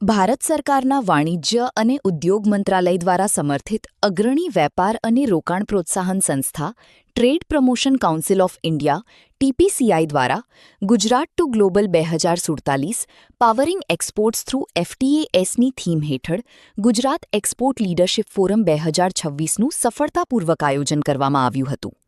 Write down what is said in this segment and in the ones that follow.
ભારત સરકારના વાણિજ્ય અને ઉદ્યોગ મંત્રાલય દ્વારા સમર્થિત અગ્રણી વેપાર અને રોકાણ પ્રોત્સાહન સંસ્થા trade promotion council of India TPCI દ્વારા Gujarat to global 2047 powering exports through એફટીએએસની થીમ હેઠળ ગુજરાત એક્સપોર્ટ લીડરશિપ ફોરમ 2026નું સફળતાપૂર્વક આયોજન કરવામાં આવ્યું હતું.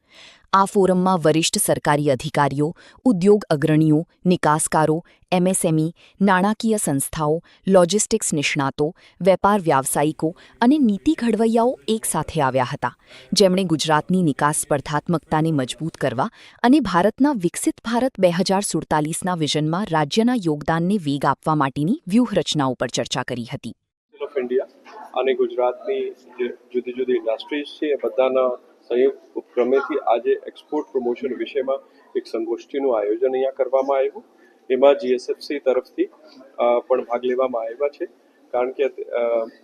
આ ફોરમમાં વરિષ્ઠ સરકારી અધિકારીઓ, ઉદ્યોગ અગ્રણીઓ, નિકાસકારો, એમએસએમઈ, નાણાકીય સંસ્થાઓ, લોજિસ્ટિક્સ નિષ્ણાતો, વેપાર વ્યાવસાયિકો અને નીતિ ઘડવૈયાઓ એકસાથે આવ્યા હતા, જેમણે ગુજરાતની નિકાસ સ્પર્ધાત્મકતાને મજબૂત કરવા અને ભારતના વિકસિત ભારત 2047ના વિઝનમાં રાજ્યના યોગદાનને વેગ આપવા માટેની વ્યૂહરચનાઓ પર ચર્ચા કરી હતી. ઓફ ઇન્ડિયા અને ગુજરાતની જે જુદી જુદી ઇન્ડસ્ટ્રીઝ છે એ બધાના સંયુક્ત ઉપક્રમેથી આજે એક્સપોર્ટ પ્રમોશન વિષયમાં એક સંગોષ્ઠીનું આયોજન અહીંયા કરવામાં આવ્યું. એમાં જીએસએફસી તરફથી પણ ભાગ લેવામાં આવ્યા છે, કારણ કે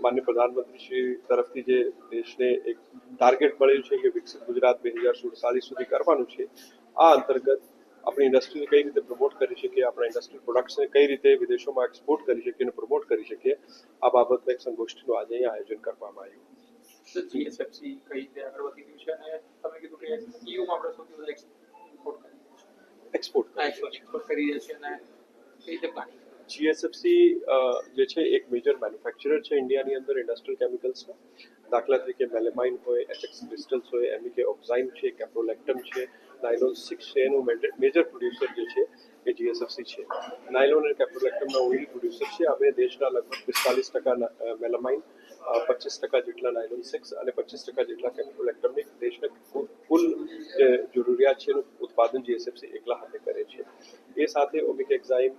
માનનીય પ્રધાનમંત્રી શ્રી તરફથી જે દેશને એક ટાર્ગેટ મળ્યું છે કે વિકસિત ગુજરાત 2047 સુધી કરવાનું છે. આ અંતર્ગત આપણી ઇન્ડસ્ટ્રીને કઈ રીતે પ્રમોટ કરી શકીએ, આપણા ઇન્ડસ્ટ્રીયલ પ્રોડક્ટ્સને કઈ રીતે વિદેશોમાં એક્સપોર્ટ કરી શકીએ અને પ્રમોટ કરી શકીએ, આ બાબતમાં એક સંગોષ્ઠીનું આજે અહીંયા આયોજન કરવામાં આવ્યું. જીએસએફસી કઈ રીતે આગળ વધી રહ્યું છે અને તમે કીધું કે ઈયુમાં આપણે સૌથી વધારે એક્સપોર્ટ કરી રહ્યા છે અને કઈ રીતે પ્લાનિંગ? જીએસએફસી જે છે એક મેજર મેન્યુફેક્ચરર છે ઇન્ડિયાની અંદર ઇન્ડસ્ટ્રીયલ કેમિકલ્સના. દાખલા તરીકે મેલેમાઇન હોય, એચએક્સ ક્રિસ્ટલ્સ હોય, એમિકે ઓક્ઝાઇન છે, કેપ્રોલેક્ટમ છે, નાયલોન 6 છે, એનું મેજર પ્રોડ્યુસર જે છે એ જીએસએફસી છે. નાયલોન અને કેપ્રોલેક્ટમના ઓઇલ પ્રોડ્યુસર છે. આપણે દેશના લગભગ 45% મેલેમાઇન, 25% જેટલા નાયલોન 6 અને 25% જેટલા કેપ્રોલેક્ટમની દેશને કુલ જે જરૂરિયાત છે એનું ઉત્પાદન જીએસએફસી એકલા હાથે કરે છે. એ સાથે ઓમિક એક્ઝાઇમ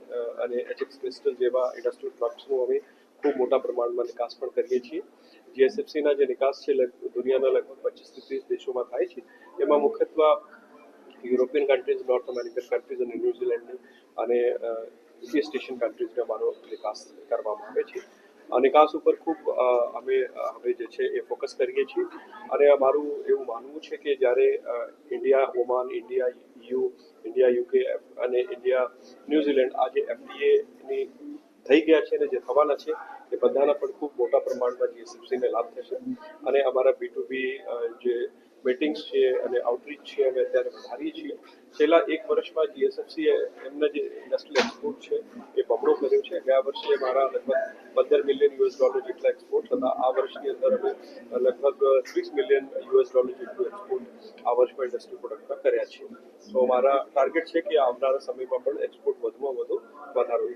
અને એચએક્સ ક્રિસ્ટલ જેવા ઇન્ડસ્ટ્રીયલ પ્રોડક્ટ્સનું અમે ખૂબ મોટા પ્રમાણમાં નિકાસ પણ કરીએ છીએ. જીએસએફસીના જે નિકાસ છે દુનિયાના લગભગ 25-30 દેશોમાં થાય છે. એમાં મુખ્યત્વે European countries, north American countries અને ન્યુઝીલેન્ડની અને ઈસ્ટ એશિયન કન્ટ્રીઝને અમારો નિકાસ કરવામાં આવે છે. આ નિકાસ ઉપર ખૂબ અમે હવે જે છે એ ફોકસ કરીએ છીએ અને અમારું એવું માનવું છે કે જ્યારે India, Oman, India, you, India, UK અને ઇન્ડિયા, ન્યુઝીલેન્ડ આ જે એફટીએની થઈ ગયા છે અને જે થવાના છે એ બધાના પણ ખૂબ મોટા પ્રમાણમાં જીએસએફસીને લાભ થશે અને અમારા B2B જે મીટિંગ્સ છે અને આઉટરીચ છે અમે અત્યારે વધારીએ છીએ. છેલ્લા એક વર્ષમાં જીએસએફસીએ એમના જે ઇન્ડસ્ટ્રીયલ એક્સપોર્ટ છે એ બમણો કર્યો છે. ગયા વર્ષે મારા લગભગ $15 મિલિયન જેટલા એક્સપોર્ટ હતા. આ વર્ષની અંદર અમે લગભગ $30 મિલિયન જેટલું એક્સપોર્ટ આ વર્ષમાં ઇન્ડસ્ટ્રીયલ પ્રોડક્ટના કર્યા છે. તો મારા ટાર્ગેટ છે કે આવનારા સમયમાં પણ એક્સપોર્ટ વધુમાં વધુ વધારવો.